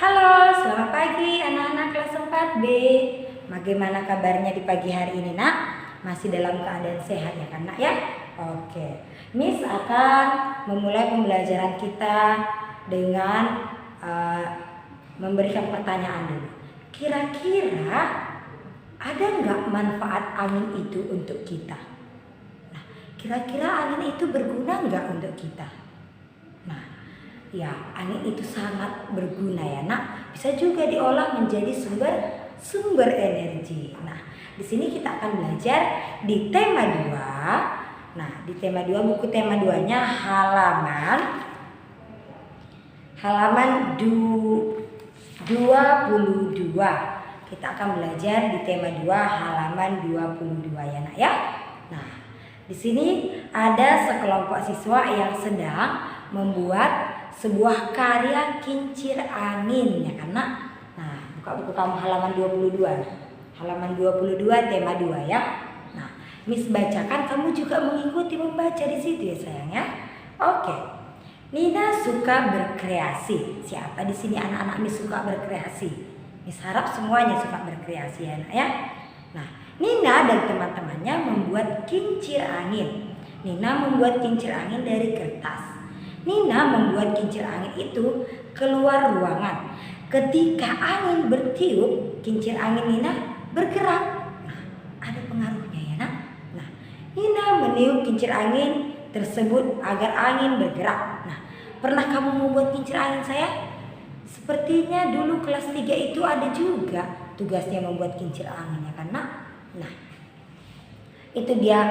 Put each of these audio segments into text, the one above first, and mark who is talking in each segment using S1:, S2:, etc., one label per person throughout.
S1: Halo, selamat pagi anak-anak kelas 4B. Bagaimana kabarnya di pagi hari ini, Nak? Masih dalam keadaan sehat ya kan, Nak ya? Oke. Miss akan memulai pembelajaran kita dengan memberikan pertanyaan dulu. Kira-kira ada nggak manfaat angin itu untuk kita? Nah, kira-kira angin itu berguna nggak untuk kita? Nah, ya, angin itu sangat berguna ya, Nak. Bisa juga diolah menjadi sumber energi. Nah, di sini kita akan belajar di tema 2. Nah, di tema 2, buku tema 2-nya halaman 22. Kita akan belajar di tema 2 halaman 22 ya, Nak ya. Nah, di sini ada sekelompok siswa yang sedang membuat sebuah karya kincir angin ya karena. Nah, buka buku kamu halaman 22. Halaman 22 tema 2 ya. Nah, Miss bacakan, kamu juga mengikuti membaca di situ ya sayang ya. Oke. Nina suka berkreasi. Siapa di sini anak-anak Miss suka berkreasi? Miss harap semuanya suka berkreasi ya, Nak ya. Nah, Nina dan teman-temannya membuat kincir angin. Nina membuat kincir angin dari kertas. Nina membuat kincir angin itu keluar ruangan. Ketika angin bertiup, kincir angin Nina bergerak. Nah, ada pengaruhnya ya, Nak. Nah, Nina meniup kincir angin tersebut agar angin bergerak. Nah, pernah kamu membuat kincir angin saya? Sepertinya dulu kelas 3 itu ada juga tugasnya membuat kincir angin ya kan, Nak? Nah, itu dia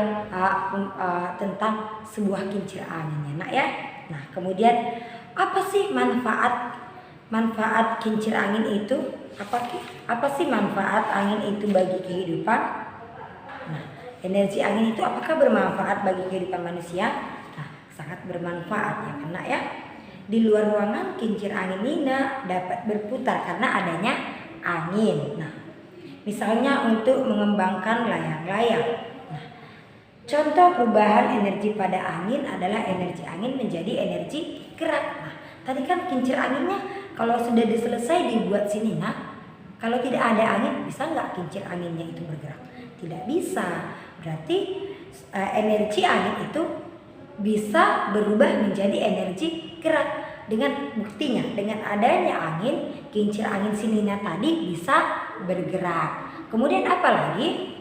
S1: tentang sebuah kincir angin ya, Nak ya. Nah, kemudian apa sih manfaat kincir angin itu? Apa sih manfaat angin itu bagi kehidupan? Nah, energi angin itu apakah bermanfaat bagi kehidupan manusia? Nah, sangat bermanfaat ya karena ya. Di luar ruangan kincir angin Nina dapat berputar karena adanya angin. Nah, misalnya untuk mengembangkan layang-layang. Contoh perubahan energi pada angin adalah energi angin menjadi energi gerak. Nah, tadi kan kincir anginnya kalau sudah selesai dibuat sini, nah, kalau tidak ada angin bisa nggak kincir anginnya itu bergerak? Tidak bisa. Berarti energi angin itu bisa berubah menjadi energi gerak. Dengan buktinya, dengan adanya angin, kincir angin sinina tadi bisa bergerak. Kemudian apalagi?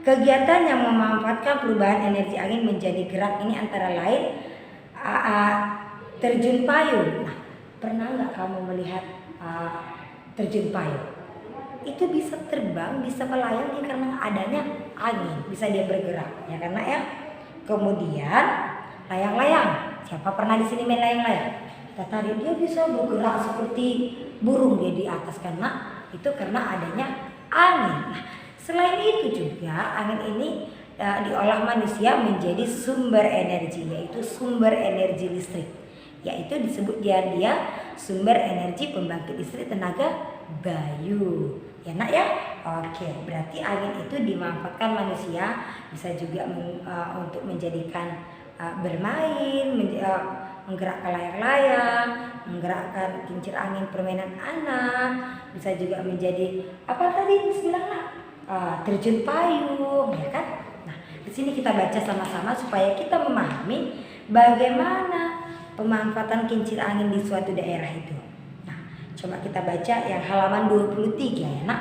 S1: Kegiatan yang memanfaatkan perubahan energi angin menjadi gerak ini antara lain terjun payung. Nah, pernah nggak kamu melihat terjun payung? Itu bisa terbang, bisa melayang ya karena adanya angin, bisa dia bergerak ya karena ya. Kemudian layang-layang. Siapa pernah di sini main layang-layang? Tadi dia bisa bergerak seperti burung dia di atas karena adanya angin. Nah, selain itu juga angin ini diolah manusia menjadi sumber energi, yaitu sumber energi listrik, yaitu disebut dia sumber energi pembangkit listrik tenaga bayu ya, Nak ya. Oke, berarti angin itu dimanfaatkan manusia bisa juga untuk menjadikan bermain, menggerakkan layang-layang, menggerakkan kincir angin permainan anak, bisa juga menjadi apa tadi bilang, Nak? Terjun payung ya kan. Nah, di sini kita baca sama-sama supaya kita memahami bagaimana pemanfaatan kincir angin di suatu daerah itu. Nah, coba kita baca yang halaman 23 ya, Nak.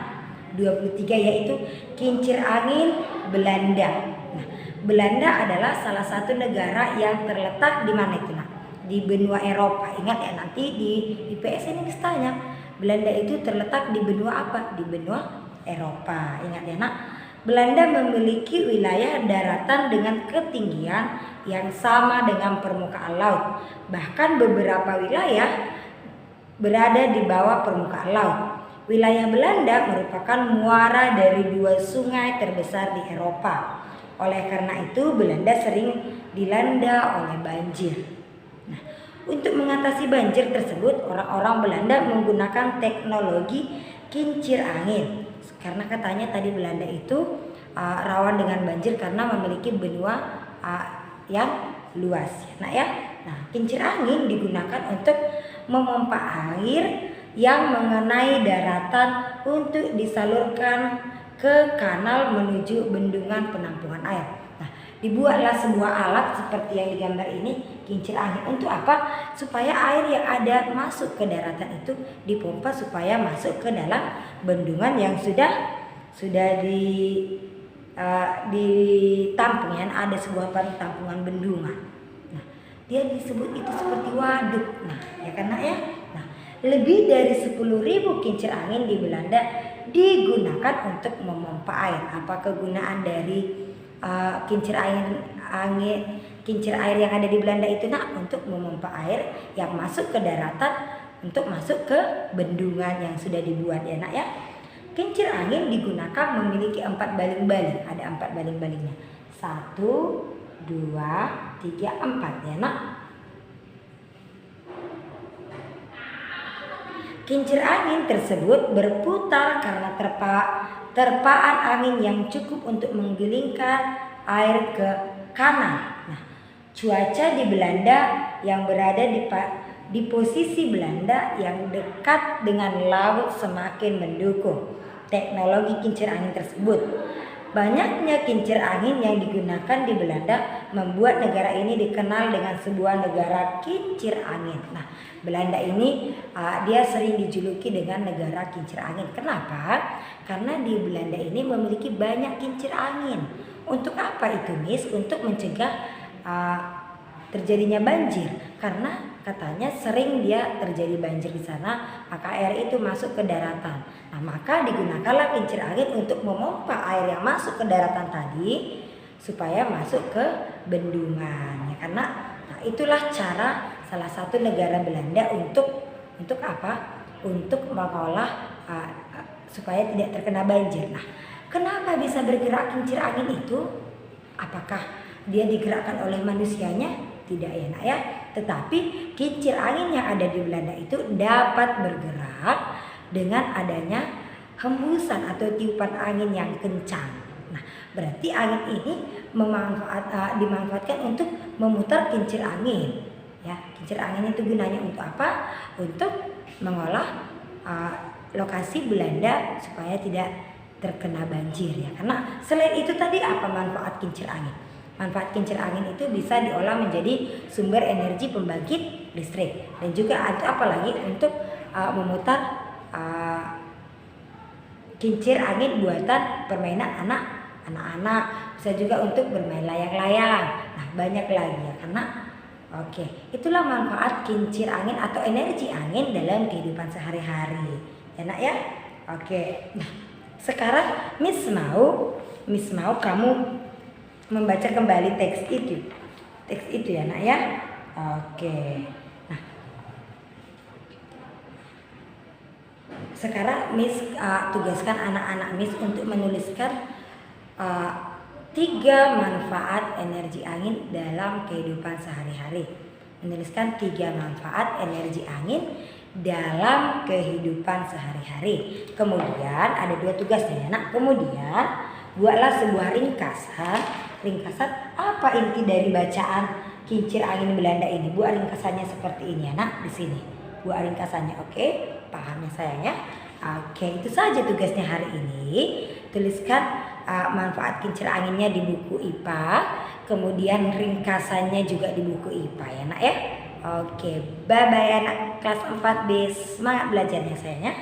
S1: 23 yaitu kincir angin Belanda. Nah, Belanda adalah salah satu negara yang terletak di mana itu, Nak? Di benua Eropa. Ingat ya, nanti di IPS ini ditanya Belanda itu terletak di benua apa? Di benua Eropa. Ingat ya, Nak. Belanda memiliki wilayah daratan dengan ketinggian yang sama dengan permukaan laut. Bahkan beberapa wilayah berada di bawah permukaan laut. Wilayah Belanda merupakan muara dari 2 sungai terbesar di Eropa. Oleh karena itu Belanda sering dilanda oleh banjir. Nah, untuk mengatasi banjir tersebut orang-orang Belanda menggunakan teknologi kincir angin. Karena katanya tadi Belanda itu rawan dengan banjir karena memiliki benua yang luas. Nah ya, kincir angin digunakan untuk memompa air yang mengenai daratan untuk disalurkan ke kanal menuju bendungan penampungan air. Nah, dibuatlah sebuah alat seperti yang digambar ini, kincir angin. Untuk apa? Supaya air yang ada masuk ke daratan itu dipompa supaya masuk ke dalam bendungan yang sudah ditampung ya, ada sebuah tampungan bendungan. Nah, dia disebut itu seperti waduk. Nah, ya karena ya. Nah, lebih dari 10.000 kincir angin di Belanda digunakan untuk memompa air. Apa kegunaan dari kincir air yang ada di Belanda itu? Nah, untuk memompa air yang masuk ke daratan untuk masuk ke bendungan yang sudah dibuat ya nak ya. Kincir angin digunakan memiliki 4 baling-baling. Ada 4 baling-balingnya. 1, 2, 3, 4 ya nak. Kincir angin tersebut berputar karena terpaan angin yang cukup untuk menggelingkan air ke kanan. Nah, cuaca di Belanda yang berada di posisi Belanda yang dekat dengan laut semakin mendukung teknologi kincir angin tersebut. Banyaknya kincir angin yang digunakan di Belanda membuat negara ini dikenal dengan sebuah negara kincir angin. Nah, Belanda ini dia sering dijuluki dengan negara kincir angin. Kenapa? Karena di Belanda ini memiliki banyak kincir angin. Untuk apa itu, Miss? Untuk mencegah terjadinya banjir. Karena katanya sering dia terjadi banjir di sana, maka air itu masuk ke daratan. Nah, maka digunakanlah kincir angin untuk memompa air yang masuk ke daratan tadi supaya masuk ke bendungan. Ya, karena itulah cara salah satu negara Belanda untuk apa? Untuk mengolah supaya tidak terkena banjir. Nah, kenapa bisa bergerak kincir angin itu? Apakah dia digerakkan oleh manusianya? Tidak ya nak ya. Tetapi kincir angin yang ada di Belanda itu dapat bergerak dengan adanya hembusan atau tiupan angin yang kencang. Nah, berarti angin ini dimanfaatkan untuk memutar kincir angin. Ya, kincir angin itu gunanya untuk apa? Untuk mengolah lokasi Belanda supaya tidak terkena banjir ya. Karena selain itu tadi apa manfaat kincir angin? Manfaat kincir angin itu bisa diolah menjadi sumber energi pembangkit listrik dan juga apalagi untuk memutar kincir angin buatan permainan anak-anak, bisa juga untuk bermain layang-layang. Nah, banyak lagi ya karena itulah manfaat kincir angin atau energi angin dalam kehidupan sehari-hari. Ya nak ya? Nah, sekarang Miss mau kamu membaca kembali teks itu ya nak ya. Nah, sekarang Miss tugaskan anak-anak Miss untuk menuliskan 3 manfaat energi angin dalam kehidupan sehari-hari. Menuliskan 3 manfaat energi angin dalam kehidupan sehari-hari. Kemudian ada 2 tugasnya ya nak. Kemudian buatlah sebuah ringkasan apa inti dari bacaan kincir angin Belanda ini. Buat ringkasannya seperti ini ya nak, di sini. Buat ringkasannya, paham ya sayang ya? Itu saja tugasnya hari ini. Tuliskan manfaat kincir anginnya di buku IPA, kemudian ringkasannya juga di buku IPA ya nak ya. Bye bye anak kelas 4B, semangat belajarnya sayang ya.